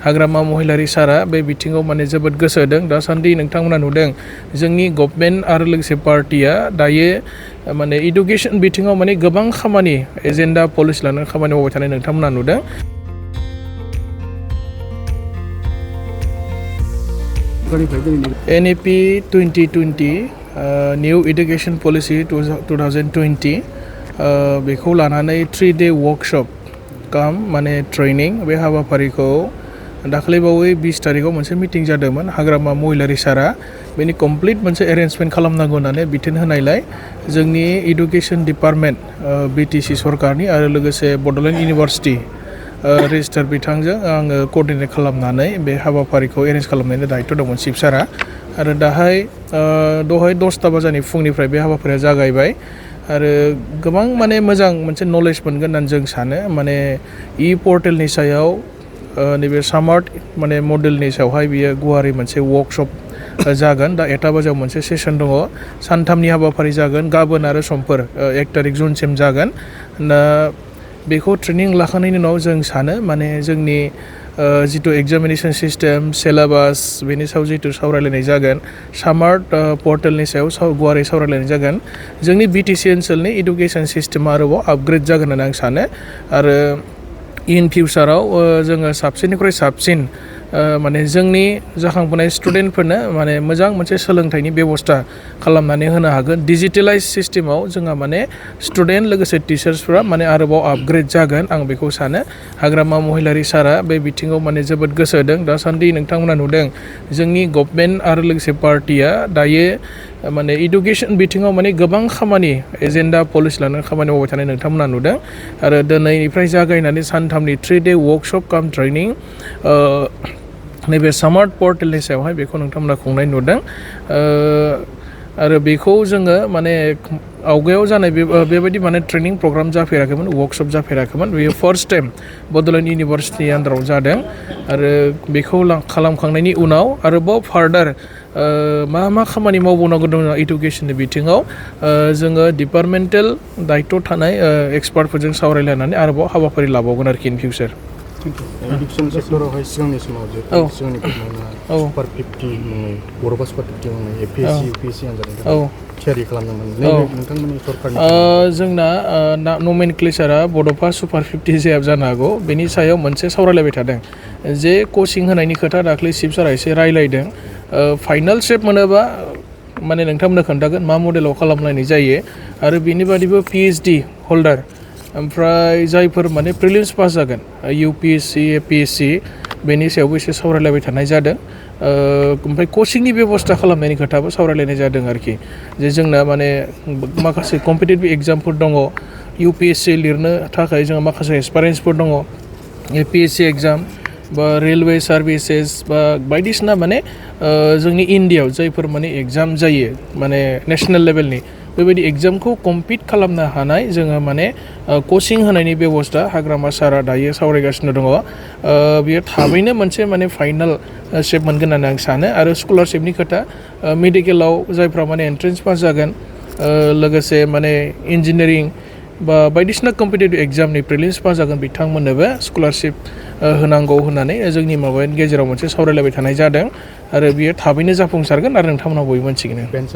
हाग्रामा महिलारि सारा बे बिथिङाव माने जोबोद गोसो होदों दासान्दि नोंथांमोना नुदों जोंनि गभर्नमेन्ट आरो लोगोसे पार्टिया दायो माने इडुकेसन बिथिङाव माने गोबां खामानि एजेन्डा पलिसि लानानै खामानि मावबाय थानाय नोंथांमोना नुदों NEP 2020 New Education Policy 2020 बेखौ लानानै 3-day वर्कशॉप काम माने ट्रेनिंग बे हाबाफारिखौ दाख्लैबावै 20 तारिखाव मोनसे मिटिं जादोंमोन हाग्रामा महिलारि सारा बेनि कमप्लिट मोनसे एरेन्जमेन्ट खालामनांगौ होननानै बिथोन होनायलाय जोंनि इडुकेसन डिपार्टमेन्ट BTC सरकारनि आरो लोगोसे बड'लेण्ड इउनिभार्सिटि रेजिस्टार बिथांजों आङो कोअर्डिनेट खालामनानै बे हाबाफारिखौ एरेन्ज खालामनायनि दायित्व दंमोन चिफ सारा आरो दहाय 10 बाजानि फुंनिफ्राय बे हाबाफारिया जागायबाय आरो गोबां माने मोजां मोनसे नलेज मोनगोन होननानै जों सानो माने पोर्टेलनि सायाव नैबे सामार्ट माने मडेलनि सायावहाय बियो गुवारै मोनसे वर्कशॉप जागोन दा 1 बाजायाव मोनसे सेसन दङ सानथामनि हाबाफारि जागोन गाबोन आरो समफोर 1 तारिख जुनसिम जागोन दा बेखौ ट्रेनिं लाखांनायनि उनाव जों सानो माने जोंनि जितु एग्जामिनेशन सिस्टेम सिलेबास बेनि सायाव जितु सावरायलायनाय जागोन सामार्ट पर्टेलनि सायाव गुवारै सावरायलायनाय जागोन जोंनि BTC ओनसोलनि इडुकेसन सिस्टेमा आरोबाव आपग्रेड जागोन होननानै आं सानो आरो इन फिउचाराव जोङो साबसिननिख्रुइ साबसिन माने जोंनि जाखांबोनाय स्टुडेन्टफोरनो माने मोजां मोनसे सोलोंथाइनि बेबस्था खालामनानै होनो हागोन डिजिटेलाइज सिस्टेमाव जोंहा माने स्टुडेन्ट लोगोसे टिचार्सफोरा माने आरोबाव आपग्रेड जागोन आं बेखौ सानो हाग्रामा महिलारि सारा बे बिथिङाव माने जोबोद गोसो होदों दासान्दि नोंथांमोना नुदों जोंनि गभर्नमेन्ट आरो लोगोसे पार्टिया दायो माने इडुकेसन बिथिङाव माने गोबां खामानि एजेन्डा पलिसि लानानै खामानि मावबाय थानाय नोंथांमोना नुदों आरो दिनैनिफ्राय जागायनानै सानथामनि 3-day वर्कशॉप काम ट्रेनिं नैबे सामार्ट पर्टेलनि सायावहाय बेखौ नोंथांमोना खुंनाय नुदों आरो बेखौ जोङो माने आवगायाव जानाय बेबायदि माने ट्रेनिं प्रग्राम जाफेराखैमोन वर्कशॉप जाफेराखैमोन बेयो फर्स्ट टाइम बड'लेण्ड इउनिभार्सिटिनि आन्दाराव जादों आरो बेखौ खालामखांनायनि उनाव आरोबाव फार्दार मा खामानि मावबावनांगौ दङ इडुकेसननि बिथिङाव जोङो डिपार्टमेन्टेल दायित्व थानाय एक्सपार्टफोरजों सावरायलायनानै आरोबाव हाबाफारि लाबावगोन आरोखि इन फिउचार एडुकेसन सेक्टरावहाय सिगांनि समाव जे सिगांनि सुपार 50 मुङै बड'सा सुपार 50 मुङै APSC UPSC आनजादनि थियारि खालामदोंमोन नोंथांमोननि सरकारनि जोंना नमेनक्लेचारा बड'सा सुपार 50 जाया जानो हागौ बेनि सायाव मोनसे सावरायलायबाय थादों जे कचिं होनायनि खोथा दाख्लै चिफ सारा एसे रायलायदों फाइनाल शेप मोनोबा माने नोंथांमोननो खोन्थागोन मा मडेलाव खालामलायनाय जायो आरो बेनि बादिबो PhD हल्डार ओमफ्राय जायफोर माने प्रिलिम्स पास जागोन UPSC APSC बेनि सायावबो एसे सावरायलायबाय थानाय जादों ओमफ्राय कचिंनि बेबस्था खालामनायनि खोथाबो सावरायलायनाय जादों आरोखि जे जोंना माने माखासे कम्पिटिटिभ एग्जामफोर दङ UPSC लिरनो थाखाय जोंहा माखासे एसपारेन्सफोर दङ APSC एग्जाम बा रेलवे सार्भिसेस बा बायदिसिना माने जोंनि इन्डियायाव जायफोर माने एग्जाम जायो माने नेशनेल लेभेलनि बेबायदि एग्जामखौ कम्पिट खालामनो हानाय जोङो माने कचिं होनायनि बेबस्था हाग्रामा सारा दायो सावरायगासिनो दङ बियो थाबैनो मोनसे माने फाइनाल शेप मोनगोन होननानै आं सानो आरो स्कलारशिपनि खोथा मेडिकेलाव जायफ्रा माने एन्ट्रेन्स पास जागोन लोगोसे माने इन्जिनियारिं बा बायदिसिना कम्पिटिटिभ एग्जामनि प्रिलिम्स पास जागोन बिथांमोननोबो स्कलारशिप होनांगौ होननानै जोंनि माबानि गेजेराव मोनसे सावरायलायबाय थानाय जादों आरो बियो थाबैनो जाफुंसारगोन आरो नोंथांमोना बयबो मोनथिगोन